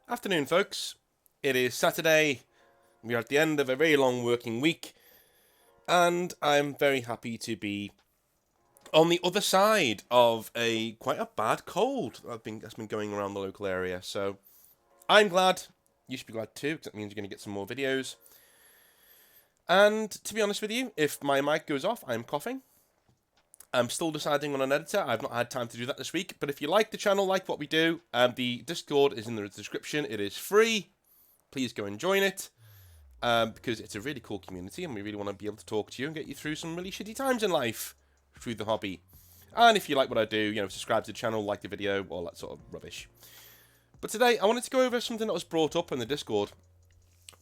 Afternoon, folks. It is Saturday. We are at the end of a very long working week, and I'm very happy to be on the other side of quite a bad cold that's been going around the local area. So I'm glad. You should be glad too, because that means you're going to get some more videos. And to be honest with you, if my mic goes off, I'm coughing. I'm still deciding on an editor. I've not had time to do that this week. But if you like the channel, like what we do, the Discord is in the description. It is free. Please go and join it. Because it's a really cool community and we really want to be able to talk to you and get you through some really shitty times in life through the hobby. And if you like what I do, subscribe to the channel, like the video, all that sort of rubbish. But today, I wanted to go over something that was brought up in the Discord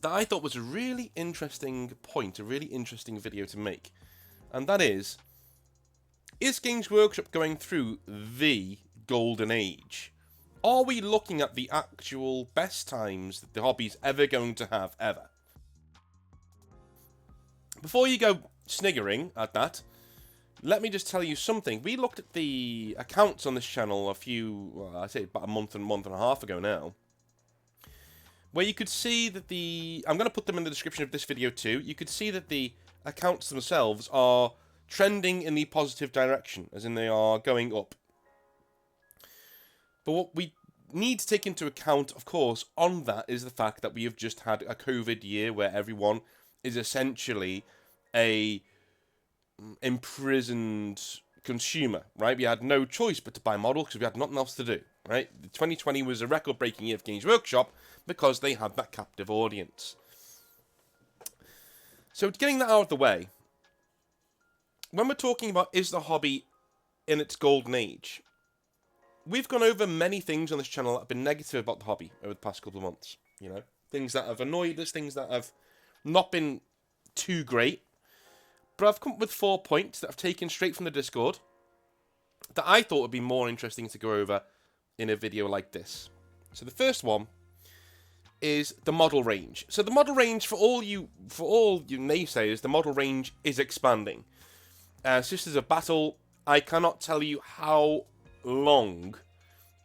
that I thought was a really interesting point, a really interesting video to make. And that is Games Workshop going through the Golden Age? Are we looking at the actual best times that the hobby's ever going to have, ever? Before you go sniggering at that, let me just tell you something. We looked at the accounts on this channel I'd say about a month and a half ago now, where you could see that I'm going to put them in the description of this video too, you could see that the accounts themselves are trending in the positive direction, as in they are going up. But what we need to take into account, of course, on that is the fact that we have just had a COVID year where everyone is essentially a imprisoned consumer, right? We had no choice but to buy models because we had nothing else to do, right? 2020 was a record-breaking year for Games Workshop because they had that captive audience. So getting that out of the way, when we're talking about is the hobby in its golden age, we've gone over many things on this channel that have been negative about the hobby over the past couple of months. Things that have annoyed us, things that have not been too great. But I've come up with 4 points that I've taken straight from the Discord that I thought would be more interesting to go over in a video like this. So the first one is the model range. So the model range, for all you naysayers, the model range is expanding. Sisters of Battle, I cannot tell you how long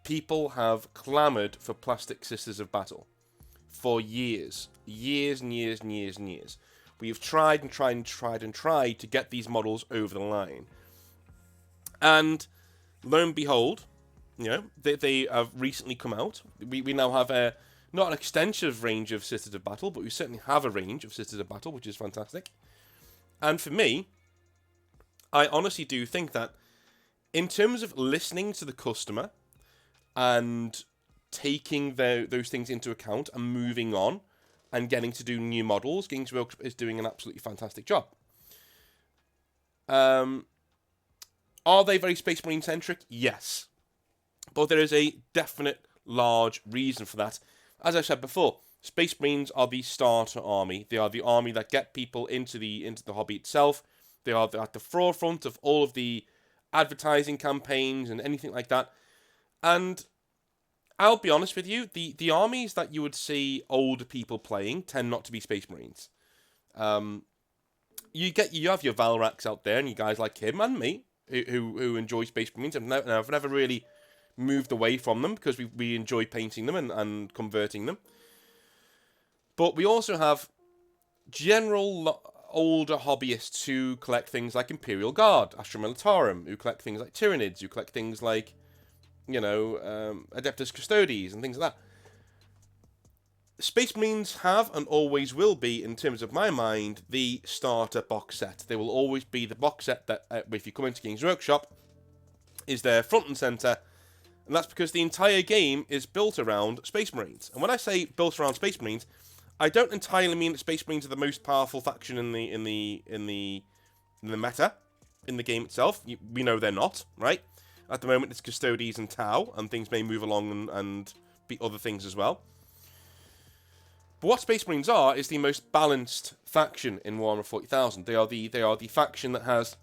people have clamoured for plastic Sisters of Battle. For years. Years and years and years and years. We have tried and tried and tried and tried to get these models over the line. And lo and behold, they have recently come out. We now have not an extensive range of Sisters of Battle, but we certainly have a range of Sisters of Battle, which is fantastic. And for me, I honestly do think that in terms of listening to the customer and taking those things into account and moving on and getting to do new models, Games Workshop is doing an absolutely fantastic job. Are they very Space Marine centric? Yes. But there is a definite large reason for that. As I said before, Space Marines are the starter army. They are the army that get people into the hobby itself. They are at the forefront of all of the advertising campaigns and anything like that. And I'll be honest with you, the armies that you would see older people playing tend not to be Space Marines. You have your Valrax out there, and you guys like him and me, who enjoy Space Marines. I've never really moved away from them because we enjoy painting them and converting them. But we also have general older hobbyists who collect things like Imperial Guard, Astra Militarum, who collect things like Tyranids, who collect things like, Adeptus Custodes and things like that. Space Marines have and always will be, in terms of my mind, the starter box set. They will always be the box set that, if you come into Games Workshop, is there front and centre, and that's because the entire game is built around Space Marines. And when I say built around Space Marines, I don't entirely mean that Space Marines are the most powerful faction in the meta, in the game itself. We know they're not, right? At the moment, it's Custodes and Tau, and things may move along and be other things as well. But what Space Marines are is the most balanced faction in Warhammer 40,000. They are the faction that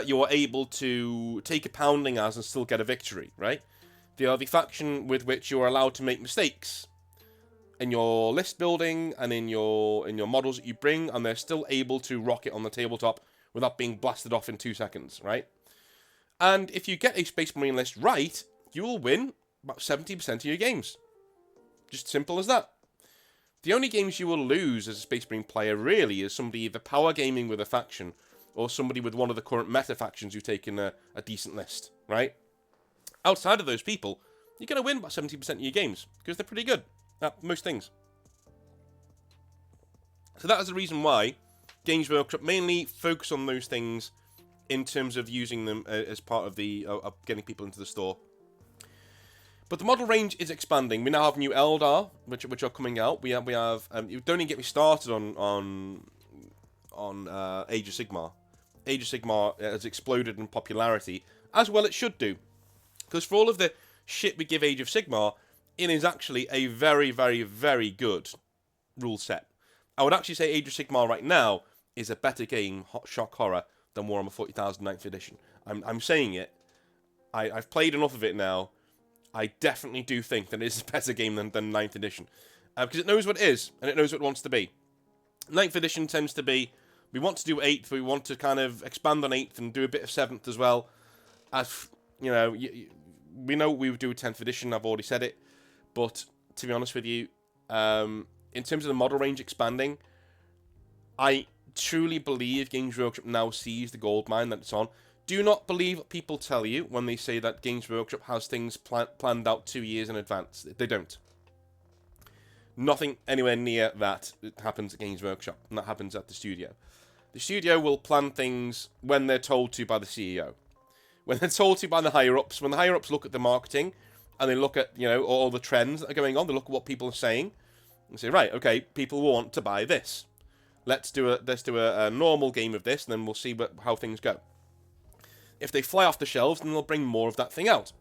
you are able to take a pounding as and still get a victory, right? They are the faction with which you are allowed to make mistakes in your list building and in your models that you bring, and they're still able to rock it on the tabletop without being blasted off in 2 seconds, right? And if you get a Space Marine list right, you will win about 70% of your games. Just simple as that. The only games you will lose as a Space Marine player really is somebody either power gaming with a faction or somebody with one of the current meta factions who've taken a decent list, right? Outside of those people, you're going to win about 70% of your games because they're pretty good at most things. So that is the reason why Games Workshop mainly focus on those things in terms of using them as part of the of getting people into the store. But the model range is expanding. We now have new Eldar, which are coming out. We have you don't even get me started on Age of Sigmar. Age of Sigmar has exploded in popularity, as well it should do, because for all of the shit we give Age of Sigmar, it is actually a very, very, very good rule set. I would actually say Age of Sigmar right now is a better game, shock horror, than Warhammer 40,000 9th edition. I'm saying it. I've played enough of it now. I definitely do think that it is a better game than 9th edition. Because it knows what it is, and it knows what it wants to be. 9th edition tends to be, we want to do 8th, we want to kind of expand on 8th and do a bit of 7th as well. As, you know, we know we would do 10th edition, I've already said it. But, to be honest with you, in terms of the model range expanding, I truly believe Games Workshop now sees the gold mine that it's on. Do not believe what people tell you when they say that Games Workshop has things planned out 2 years in advance. They don't. Nothing anywhere near that happens at Games Workshop, and that happens at the studio. The studio will plan things when they're told to by the CEO. When they're told to by the higher-ups, when the higher-ups look at the marketing, and they look at, you know, all the trends that are going on, they look at what people are saying, and say, right, okay, people will want to buy this. Let's do a normal game of this, and then we'll see how things go. If they fly off the shelves, then they'll bring more of that thing out.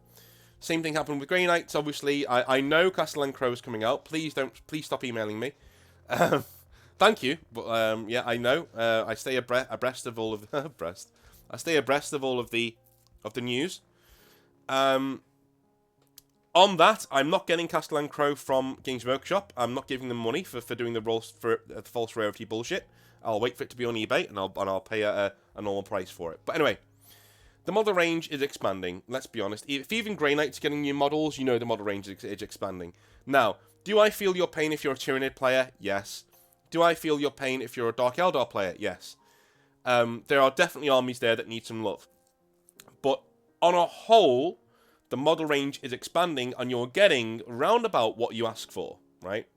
Same thing happened with Grey Knights, obviously. I know Castellan Crow is coming out. Please stop emailing me. Thank you, but yeah, I know. I stay abreast of all of I stay abreast of all of the news. On that, I'm not getting Castellan Crow from Games Workshop. I'm not giving them money for doing the rolls for false rarity bullshit. I'll wait for it to be on eBay and I'll pay a normal price for it. But anyway, the model range is expanding. Let's be honest. If even Grey Knight's getting new models, you know the model range is expanding. Now, do I feel your pain if you're a Tyranid player? Yes. Do I feel your pain if you're a Dark Eldar player? Yes. There are definitely armies there that need some love. But on a whole, the model range is expanding and you're getting round about what you ask for, right?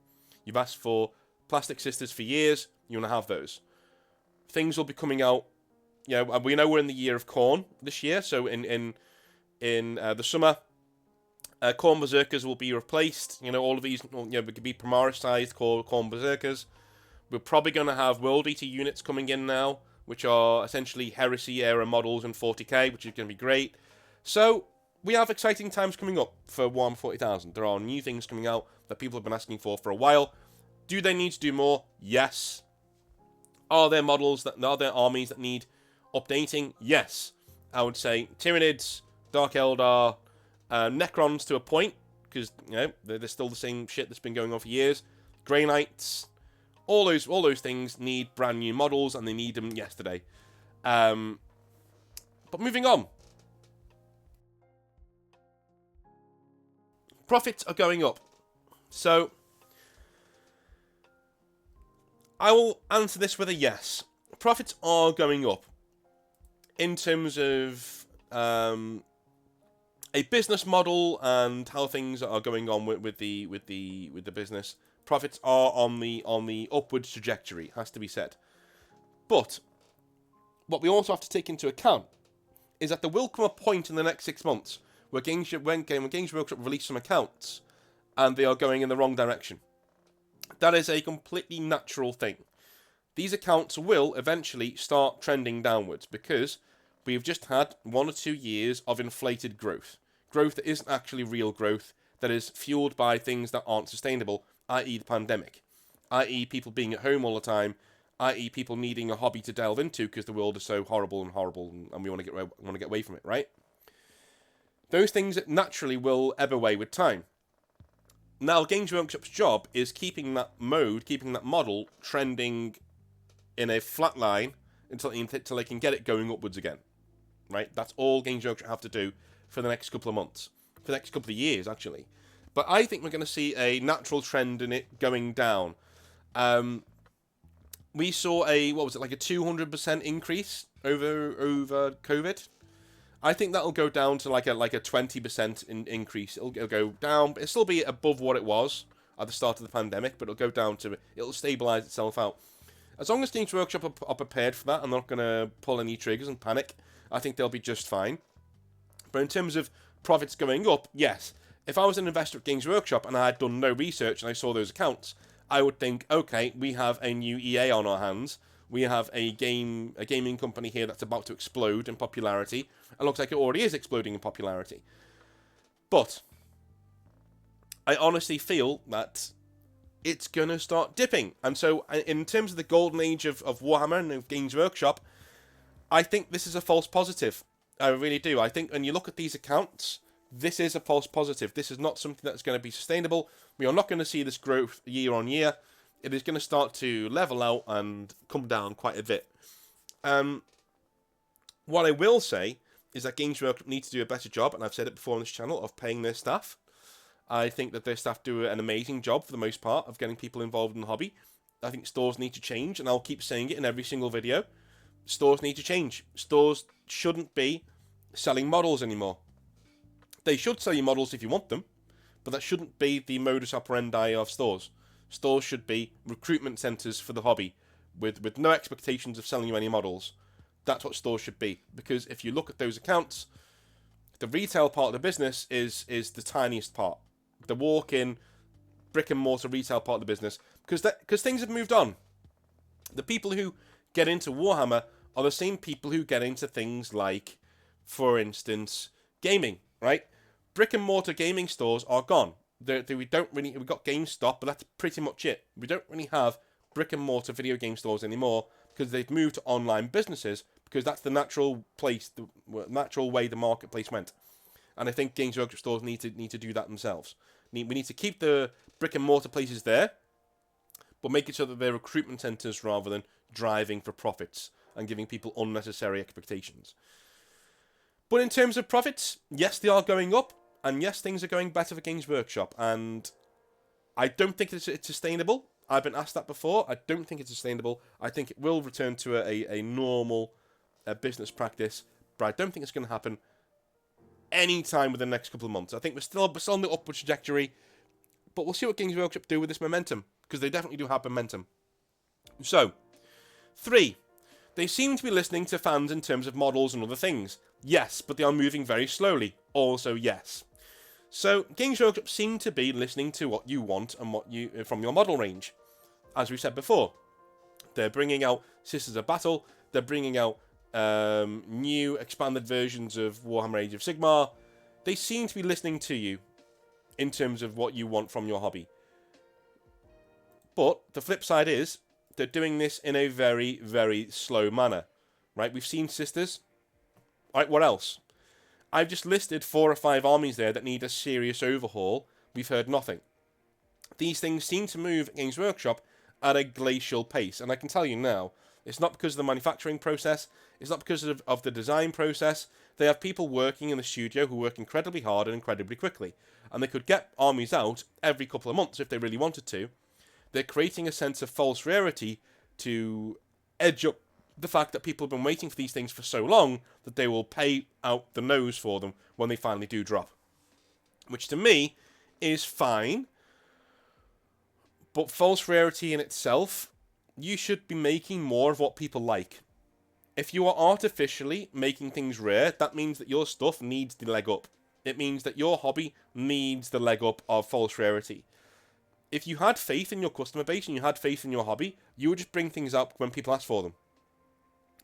You've asked for Plastic Sisters for years, you want to have those. Things will be coming out, you know, we know we're in the year of Khorne this year, so in the summer, Khorne Berserkers will be replaced. You know, all of these, you know, could be Primaris-sized Khorne Berserkers. We're probably going to have World Eater units coming in now, which are essentially Heresy-era models in 40k, which is going to be great. So, we have exciting times coming up for Warhammer 40,000. There are new things coming out that people have been asking for a while. Do they need to do more? Yes. Are there armies that need updating? Yes. I would say Tyranids, Dark Eldar, Necrons to a point, because, you know, they're still the same shit that's been going on for years. Grey Knights, all those things need brand new models, and they need them yesterday. But moving on. Profits are going up. So, I will answer this with a yes. Profits are going up. In terms of a business model and how things are going on with the business, profits are on the upwards trajectory, has to be said. But what we also have to take into account is that there will come a point in the next 6 months where Games Workshop release some accounts and they are going in the wrong direction. That is a completely natural thing. These accounts will eventually start trending downwards because we've just had 1 or 2 years of inflated growth. Growth that isn't actually real growth, that is fueled by things that aren't sustainable, i.e. the pandemic, i.e. people being at home all the time, i.e. people needing a hobby to delve into because the world is so horrible and we want to get away from it, right? Those things naturally will ebb away with time. Now, Games Workshop's job is keeping that model trending in a flat line until they can get it going upwards again. Right? That's all Games Workshop have to do for the next couple of months. For the next couple of years, actually. But I think we're going to see a natural trend in it going down. We saw what was it, like a 200% increase over COVID. I think that'll go down to like a 20% increase. It'll go down, but it'll still be above what it was at the start of the pandemic, but it'll go down to, it'll stabilize itself out. As long as Games Workshop are prepared for that and not going to pull any triggers and panic, I think they'll be just fine. But in terms of profits going up, yes. If I was an investor at Games Workshop and I had done no research and I saw those accounts, I would think, okay, we have a new EA on our hands. We have a gaming company here that's about to explode in popularity. It looks like it already is exploding in popularity. But I honestly feel that it's going to start dipping. And so in terms of the Golden Age of Warhammer and of Games Workshop, I think this is a false positive. I really do. I think when you look at these accounts, this is a false positive. This is not something that's going to be sustainable. We are not going to see this growth year on year. It is going to start to level out and come down quite a bit. What I will say is that Games Workshop need to do a better job, and I've said it before on this channel, of paying their staff. I think that their staff do an amazing job for the most part of getting people involved in the hobby. I think stores need to change, and I'll keep saying it in every single video. Stores need to change. Stores shouldn't be selling models anymore. They should sell you models if you want them, but that shouldn't be the modus operandi of stores. Stores should be recruitment centres for the hobby, with no expectations of selling you any models. That's what stores should be, because if you look at those accounts, the retail part of the business is the tiniest part. The walk-in, brick-and-mortar retail part of the business, because things have moved on. The people who get into Warhammer are the same people who get into things like, for instance, gaming, right? Brick-and-mortar gaming stores are gone. We've got GameStop, but that's pretty much it. We don't really have brick-and-mortar video game stores anymore because they've moved to online businesses, because that's the natural place, the natural way the marketplace went. And I think Games Workshop stores need to do that themselves. We need to keep the brick-and-mortar places there, but make it so that they're recruitment centres rather than driving for profits and giving people unnecessary expectations. But in terms of profits, yes, they are going up, and yes, things are going better for Games Workshop, and I don't think it's sustainable. I've been asked that before. I don't think it's sustainable. I think it will return to a normal business practice, but I don't think it's going to happen any time within the next couple of months. I think we're still on the upward trajectory, but we'll see what Games Workshop do with this momentum, because they definitely do have momentum. So, 3. They seem to be listening to fans in terms of models and other things. Yes, but they are moving very slowly. Also, yes. So, Games Workshop seem to be listening to what you want and what you from your model range. As we said before, they're bringing out Sisters of Battle. They're bringing out new expanded versions of Warhammer Age of Sigmar. They seem to be listening to you in terms of what you want from your hobby. But the flip side is they're doing this in a very, very slow manner. Right? We've seen Sisters. Right, what else? I've just listed 4 or 5 armies there that need a serious overhaul. We've heard nothing. These things seem to move at Games Workshop at a glacial pace. And I can tell you now, it's not because of the manufacturing process. It's not because of the design process. They have people working in the studio who work incredibly hard and incredibly quickly. And they could get armies out every couple of months if they really wanted to. They're creating a sense of false rarity to edge up the fact that people have been waiting for these things for so long that they will pay out the nose for them when they finally do drop. Which to me is fine. But false rarity in itself, you should be making more of what people like. If you are artificially making things rare, that means that your stuff needs the leg up. It means that your hobby needs the leg up of false rarity. If you had faith in your customer base and you had faith in your hobby, you would just bring things up when people ask for them.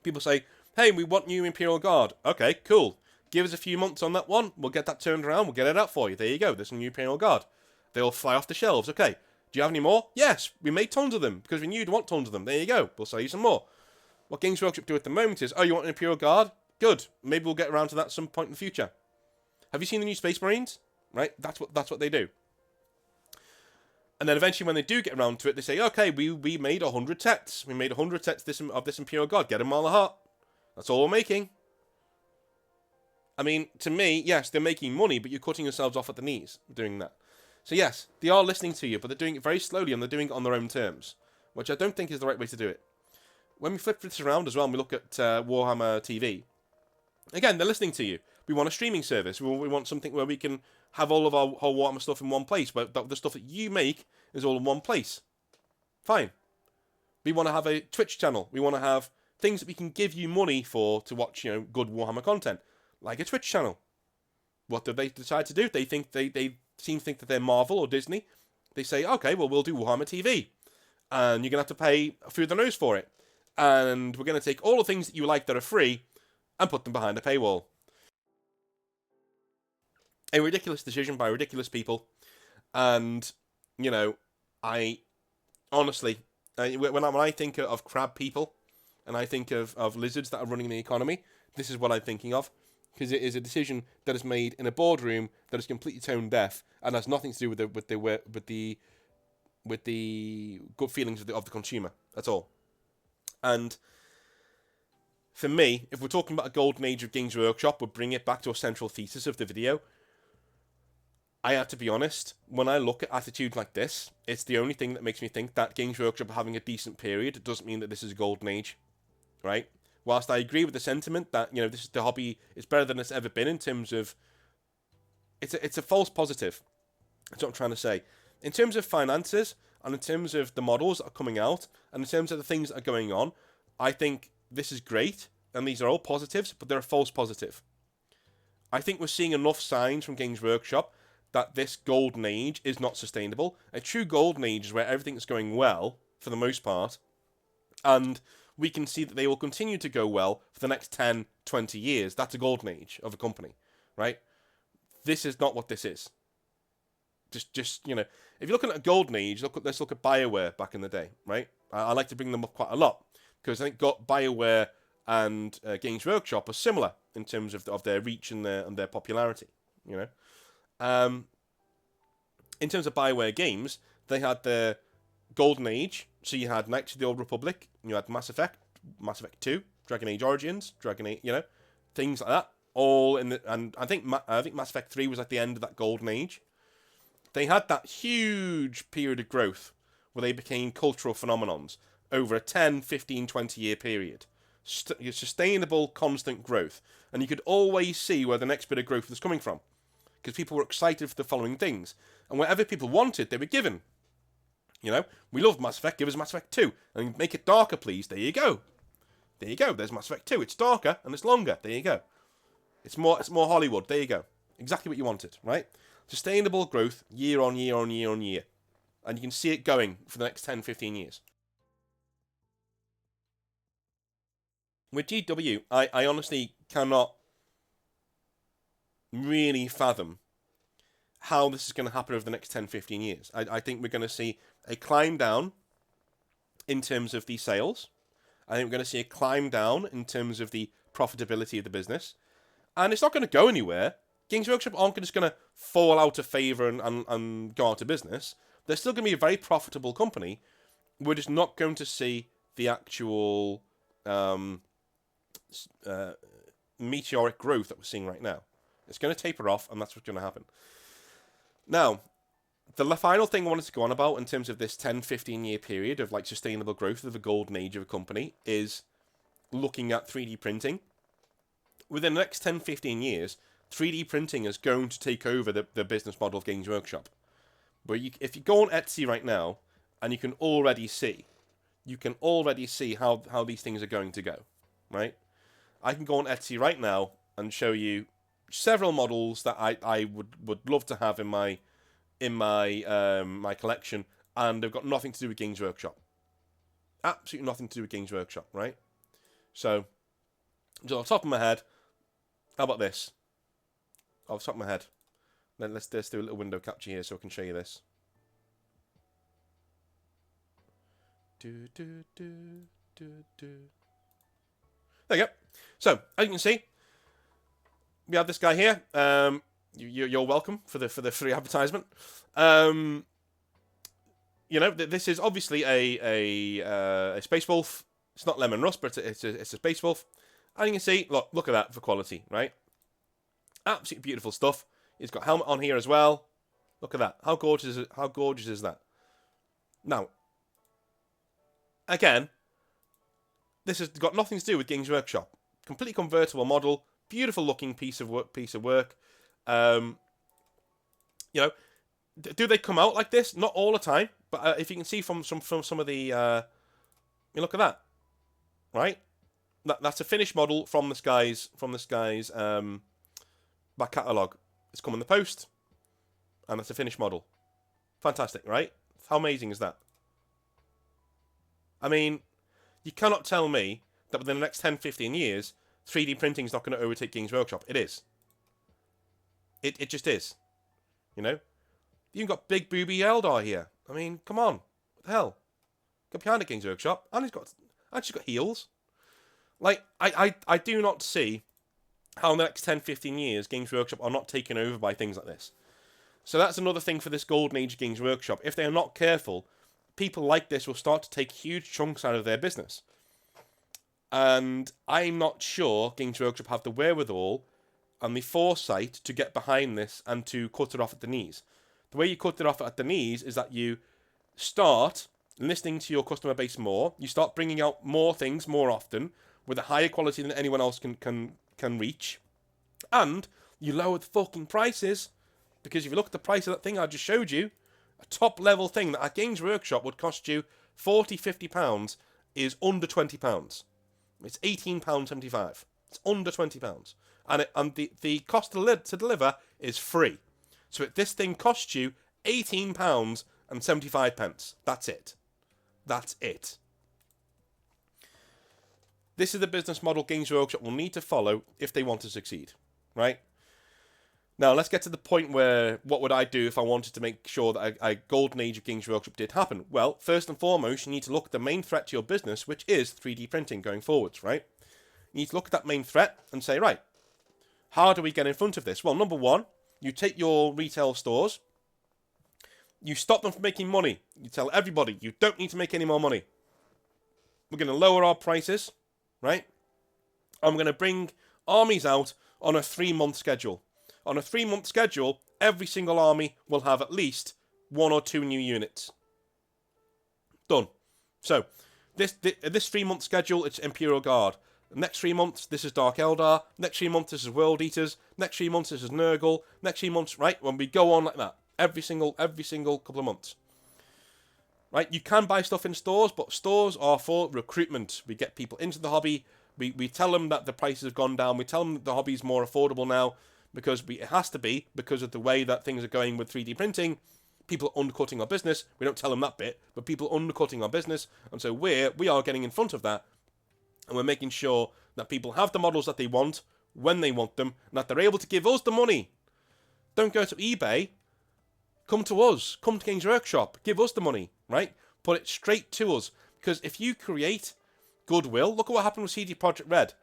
People say, hey, we want new Imperial Guard. Okay, cool. Give us a few months on that one. We'll get that turned around. We'll get it out for you. There you go. There's some new Imperial Guard. They'll fly off the shelves. Okay. Do you have any more? Yes. We made tons of them because we knew you'd want tons of them. There you go. We'll sell you some more. What Games Workshop do at the moment is, oh, you want an Imperial Guard? Good. Maybe we'll get around to that at some point in the future. Have you seen the new Space Marines? Right? That's what they do. And then eventually when they do get around to it, they say, okay, we made 100 sets. We made 100 sets of this Imperial Guard. Get them all a heart. That's all we're making. I mean, to me, yes, they're making money, but you're cutting yourselves off at the knees doing that. So yes, they are listening to you, but they're doing it very slowly and they're doing it on their own terms, which I don't think is the right way to do it. When we flip this around as well and we look at Warhammer TV, again, they're listening to you. We want a streaming service. We want something where we can have all of our whole Warhammer stuff in one place, where the stuff that you make is all in one place. Fine. We want to have a Twitch channel. We want to have things that we can give you money for to watch, good Warhammer content, like a Twitch channel. What do they decide to do? They think they seem to think that they're Marvel or Disney. They say, okay, well, we'll do Warhammer TV, and you're gonna have to pay through the nose for it, and we're gonna take all the things that you like that are free and put them behind a paywall. A ridiculous decision by ridiculous people, and I honestly, when I think of crab people, and I think of lizards that are running the economy, this is what I'm thinking of, because it is a decision that is made in a boardroom that is completely tone deaf and has nothing to do with the good feelings of the consumer at all. And for me, if we're talking about a golden age of Games Workshop, we'll bring it back to a central thesis of the video. I have to be honest, when I look at attitudes like this, it's the only thing that makes me think that Games Workshop are having a decent period. It doesn't mean that this is a golden age, right? Whilst I agree with the sentiment that, this is the hobby is better than it's ever been in terms of, it's a false positive. That's what I'm trying to say. In terms of finances, and in terms of the models that are coming out, and in terms of the things that are going on, I think this is great, and these are all positives, but they're a false positive. I think we're seeing enough signs from Games Workshop that this golden age is not sustainable. A true golden age is where everything is going well, for the most part, and we can see that they will continue to go well for the next 10, 20 years. That's a golden age of a company, right? This is not what this is. Just if you're looking at a golden age, let's look at BioWare back in the day, right? I like to bring them up quite a lot, because I think BioWare and Games Workshop are similar in terms of their reach and their popularity, In terms of BioWare games, they had the Golden Age, so you had Knights of the Old Republic, you had Mass Effect 2, Dragon Age Origins, Dragon Age, things like that, all in and I think Mass Effect 3 was at the end of that Golden Age. They had that huge period of growth where they became cultural phenomenons over a 10, 15, 20 year period. Sustainable, constant growth. And you could always see where the next bit of growth was coming from, because people were excited for the following things. And whatever people wanted, they were given. We love Mass Effect, give us Mass Effect 2. And make it darker, please. There you go. There you go. There's Mass Effect 2. It's darker and it's longer. There you go. It's more Hollywood. There you go. Exactly what you wanted, right? Sustainable growth year on year on year on year. And you can see it going for the next 10, 15 years. With GW, I honestly cannot really fathom how this is going to happen over the next 10, 15 years. I think we're going to see a climb down in terms of the sales. I think we're going to see a climb down in terms of the profitability of the business. And it's not going to go anywhere. Games Workshop aren't just going to fall out of favour and go out of business. They're still going to be a very profitable company. We're just not going to see the actual meteoric growth that we're seeing right now. It's going to taper off, and that's what's going to happen. Now, the final thing I wanted to go on about in terms of this 10, 15 year period of sustainable growth of the golden age of a company is looking at 3D printing. Within the next 10, 15 years, 3D printing is going to take over the business model of Games Workshop. But if you go on Etsy right now, and you can already see how these things are going to go, right? I can go on Etsy right now and show you several models that I would love to have in my my collection, and they've got nothing to do with Games Workshop. Absolutely nothing to do with Games Workshop, right? So, just off the top of my head, how about this? Off the top of my head. Then let's do a little window capture here so I can show you this. There you go. So, as you can see, we have this guy here. You're welcome for the free advertisement. This is obviously a Space Wolf. It's not Lemon Rust, but it's a Space Wolf. And you can see, look at that for quality, right? Absolutely beautiful stuff. He's got helmet on here as well. Look at that. How gorgeous is it? How gorgeous is that? Now, again, this has got nothing to do with Games Workshop. Completely convertible model, beautiful looking piece of work. You know, do they come out like this? Not all the time, but if you can see from some of the, you look at that, right? That's a finished model from this guy's back catalogue. It's come in the post, and that's a finished model. Fantastic, right? How amazing is that? I mean, you cannot tell me that within the next 10, 15 years, 3D printing is not going to overtake Games Workshop. It is. It just is. You know? You've got Big Booby Eldar here. I mean, come on. What the hell? Get behind the Games Workshop. And she's got heels. Like, I do not see how in the next 10, 15 years Games Workshop are not taken over by things like this. So that's another thing for this Golden Age Games Workshop. If they are not careful, people like this will start to take huge chunks out of their business. And I'm not sure Games Workshop have the wherewithal and the foresight to get behind this and to cut it off at the knees. The way you cut it off at the knees is that you start listening to your customer base more. You start bringing out more things more often with a higher quality than anyone else can reach. And you lower the fucking prices. Because if you look at the price of that thing I just showed you, a top level thing that at Games Workshop would cost you £40, £50 is under £20. It's £18.75. It's under £20. And the cost to deliver is free. So this thing costs you £18.75. That's it. That's it. This is the business model Games Workshop will need to follow if they want to succeed. Right? Now, let's get to the point where, what would I do if I wanted to make sure that a Golden Age of Games Workshop did happen? Well, first and foremost, you need to look at the main threat to your business, which is 3D printing going forwards, right? You need to look at that main threat and say, right, how do we get in front of this? Well, number one, you take your retail stores, you stop them from making money. You tell everybody, you don't need to make any more money. We're going to lower our prices, right? And we're going to bring armies out on a 3-month schedule. On a 3-month schedule, every single army will have at least 1 or 2 new units. Done. So, this 3-month schedule, it's Imperial Guard. The next 3 months, this is Dark Eldar. Next 3 months, this is World Eaters. Next 3 months, this is Nurgle. Next 3 months, right? When we go on like that, every single couple of months. Right? You can buy stuff in stores, but stores are for recruitment. We get people into the hobby. We tell them that the prices have gone down. We tell them that the hobby is more affordable now. Because it has to be, because of the way that things are going with 3D printing. People are undercutting our business. We don't tell them that bit, but people are undercutting our business. And so we are getting in front of that. And we're making sure that people have the models that they want, when they want them, and that they're able to give us the money. Don't go to eBay. Come to us. Come to Games Workshop. Give us the money, right? Put it straight to us. Because if you create goodwill, look at what happened with CD Projekt Red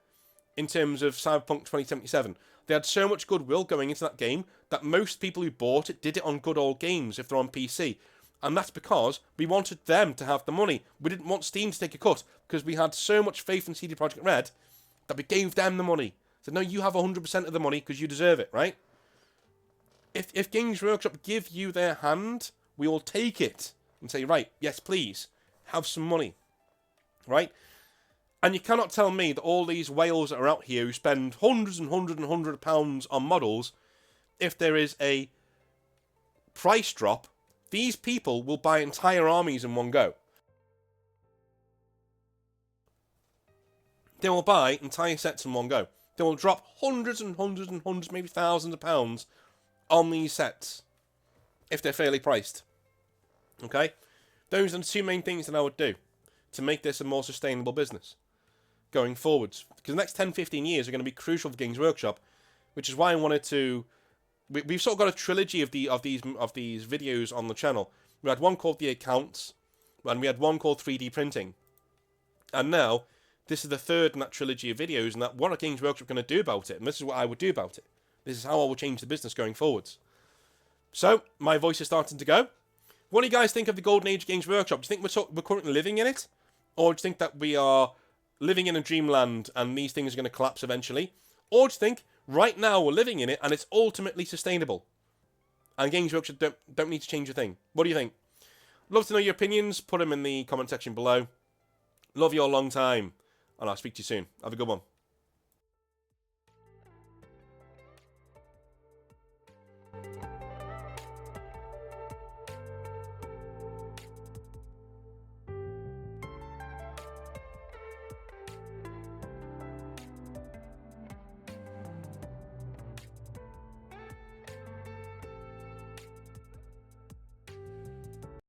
in terms of Cyberpunk 2077. They had so much goodwill going into that game that most people who bought it did it on good old games if they're on PC. And that's because we wanted them to have the money. We didn't want Steam to take a cut because we had so much faith in CD Projekt Red that we gave them the money. Said, no, you have 100% of the money because you deserve it, right? If Games Workshop give you their hand, we will take it and say, right, yes, please, have some money, right? And you cannot tell me that all these whales that are out here who spend hundreds and hundreds and hundreds of pounds on models, if there is a price drop, these people will buy entire armies in one go. They will buy entire sets in one go. They will drop hundreds and hundreds and hundreds, maybe thousands of pounds on these sets if they're fairly priced. Okay? Those are the 2 main things that I would do to make this a more sustainable business going forwards, because the next 10-15 years are going to be crucial for Games Workshop, which is why I wanted to. We've sort of got a trilogy of these videos on the channel. We had one called The Accounts, and we had one called 3D Printing, and now this is the third in that trilogy of videos. And that what are Games Workshop going to do about it? And this is what I would do about it. This is how I will change the business going forwards. So my voice is starting to go. What do you guys think of the Golden Age Games Workshop? Do you think we're currently living in it, or do you think that we are living in a dreamland and these things are going to collapse eventually? Or do you think right now we're living in it and it's ultimately sustainable? And Games Workshop don't need to change a thing. What do you think? Love to know your opinions. Put them in the comment section below. Love you all long time. And I'll speak to you soon. Have a good one.